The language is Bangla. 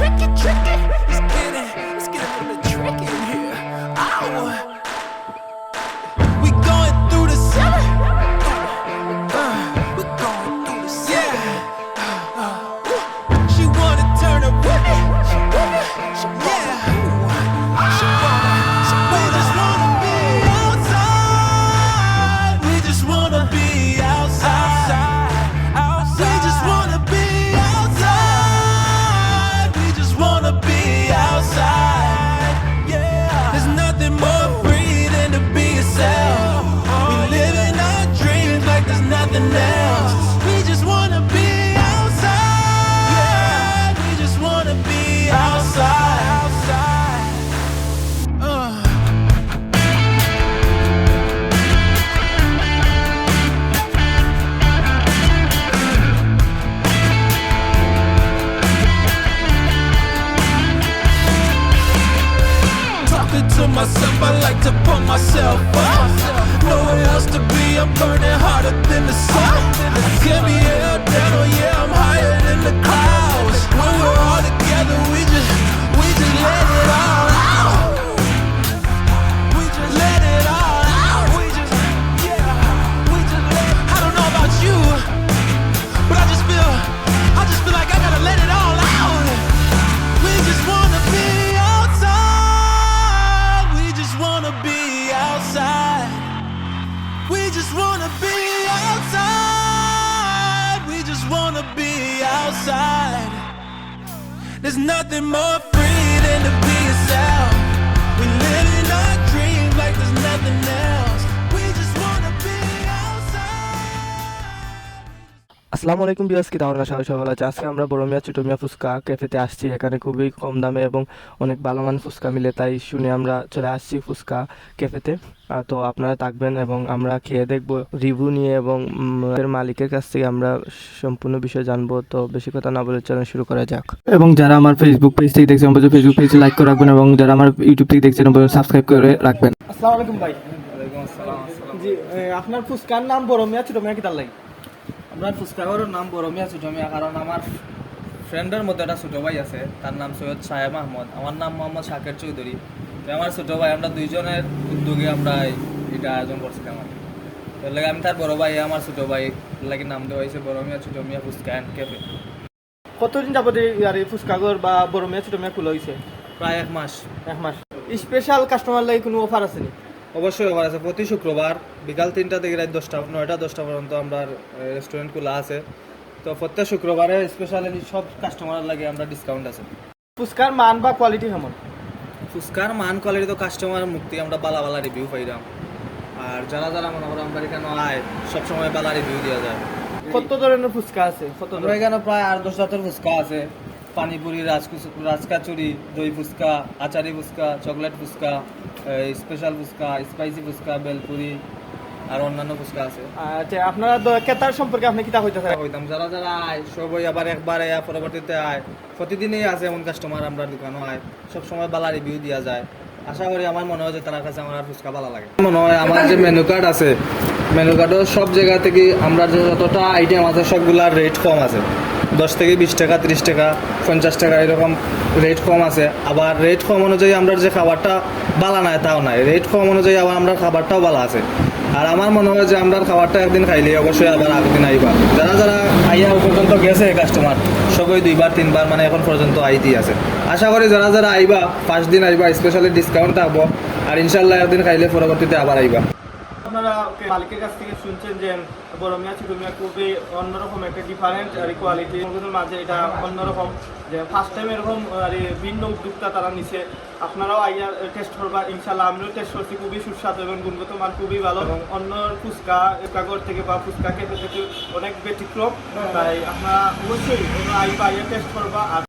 tricky, tricky. It's getting a little bit tricky in here. Ow. We going through the city. We going through the city. She wanna turn up with me. She wanna. We just wanna be outside. We just wanna be outside. We just wanna be outside. We just wanna be outside. Yeah. There's nothing more free than to be yourself. We living our dreams like there's nothing else. We just wanna be outside. We just wanna be outside. Talking to myself, I like to pump myself up. Nowhere else to be, I'm burning harder than the sun. Get me held down, oh yeah, I'm higher than the clouds. When we're all together, we just let it all out. We just let it all out. We just let. I don't know about you, but I just feel like I gotta let it all out. We just wanna be outside. We just wanna be outside. We just wanna be outside. We just wanna be outside. There's nothing more free than to be yourself. We live in our dreams like there's nothing else. We just wanna be outside. আসসালামু আলাইকুম ভিউয়ার্স, কি তাহলে সবাই ভালো আছে। আজকে আমরা বড় মিয়া ছোট মিয়া ফুচকা ক্যাফেতে আসছি। এখানে খুবই কম দামে এবং অনেক ভালো মান ফুচকা মিলে, তাই শুনে আমরা চলে আসছি ফুচকা ক্যাফেতে। তো আপনারা থাকবেন এবং আমরা খেয়ে দেখবো, রিভিউ নিয়ে এবং এর মালিকের কাছ থেকে আমরা সম্পূর্ণ বিষয় জানবো। তো বেশি কথা না বলে চলেন শুরু করা যাক। এবং যারা আমার ফেসবুক পেজ থেকে দেখছেন অবশ্যই ফেসবুক পেজে লাইক করে রাখবেন এবং যারা আমার ইউটিউব থেকে দেখছেন অবশ্যই সাবস্ক্রাইব করে রাখবেন। আসসালামু আলাইকুম ভাই। জি, আপনার ফুচকার নাম বড় মিয়া ছোট মিয়া কি তার লাগে? আপনার ফুচকাগর নাম বড় মিয়া ছোট মিয়া, কারণ আমার ফ্রেন্ডের মধ্যে একটা ছোটো ভাই আছে, তার নাম সৈয়দ সাহেব আহমদ, আমার নাম মোহাম্মদ শাকের চৌধুরী। তো আমার ছোটো ভাই, আমরা দুইজনের উদ্যোগে আমরা এটা আয়োজন করছিলাম। এর লাগে আমি তার বড় ভাই, আমার ছোটো ভাই লাগে নাম দেওয়া হয়েছে বড় মিয়া ছোট মিয়া ফুচকা অ্যান্ড ক্যাফে। কতদিন যাবত এই ফুচকাগর বা বড় মিয়া ছোট মিয়া খোলা হয়েছে? প্রায় এক মাস। স্পেশাল কাস্টমার লাগে কোনো অফার আছে নি? অবশ্যই অফার আছে। প্রতি শুক্রবার বিকাল 3টা থেকে রাত 9টা-10টা পর্যন্ত আমরা রেস্টুরেন্ট খোলা আছে। তো প্রত্যেক শুক্রবারে স্পেশালি সব কাস্টমার লাগে আমরা ডিসকাউন্ট আছে। ফুচকার মান বা কোয়ালিটি কেমন? ফুচকার মান কোয়ালিটি তো কাস্টমার মুক্তি আমরা বালা রিভিউ পাইলাম। আর যারা মনে করো আমরা এখানে আয় সবসময় বালা রিভিউ দেওয়া যায়। কত ধরনের ফুচকা আছে? আমরা এখানে প্রায় 8-10 জাতের ফুচকা আছে। পানিপুরি, রাজকাচুরি, দই ফুচকা, আচারি fuchka, chocolate fuchka, special fuchka, spicy fuchka, bhelpuri আর অন্যান্য ফুচকা আছে। আচ্ছা, আপনারা ক্রেতার সম্পর্কে আপনি কিতা হইতে চান? হইতাম যারা আয় সবই আবার একবারে পরবর্তীতে আয়, প্রতিদিনই আছে এমন কাস্টমার আমরা দোকানও আয়, সবসময় বালা রিভিউ দেওয়া যায়। আশা করি আমার মনে হয় যে তার কাছে আমার ফুচকা ভালো লাগে। মনে হয় আমার যে মেনু কার্ড আছে, মেনু কার্ডও সব জায়গা থেকে আমরা যে যতটা আইটেম আছে সবগুলার রেট কম আছে। 10 থেকে 20 টাকা, 30 টাকা, 50 টাকা এরকম রেট কম আছে। আবার রেট কম অনুযায়ী আমরা যে খাবারটা ভালো নাই তাও নাই, রেট কম অনুযায়ী আবার আমরা খাবারটাও ভালো আছে। আর আমার মনে হয় যে আমরা খাবারটা একদিন খাইলে অবশ্যই আবার আগদিন আইবা। যারা আইয়া পর্যন্ত গেছে কাস্টমার সবাই 2বার 3বার মানে এখন পর্যন্ত আইতেই আছে। আশা করি যারা আইবা 5 দিন আইবা, স্পেশালি ডিসকাউন্ট থাকবো। আর ইনশাল্লাহ একদিন খাইলে পরবর্তীতে আবার আইবা। আপনারা মালিকের কাছ থেকে শুনছেন যে বড় মিয়া ছোট মিয়া খুবই অন্যরকম একটা ডিফারেন্ট আর কোয়ালিটি মাঝে, এটা অন্যরকম যে ফার্স্ট টাইম এরকম আর ভিন্ন উদ্যোক্তা তারা নিছে। আপনারাও আইয়া টেস্ট করবা ইনশাল্লাহ। আমিও টেস্ট করছি, খুবই সুস্বাদু এবং গুণগত মান খুবই ভালো এবং অন্য ফুচকা কাগর থেকে বা ফুচকা খেতে থেকে অনেক ব্যতিক্রম। তাই আপনারা অবশ্যই আইয়া টেস্ট করবা। আর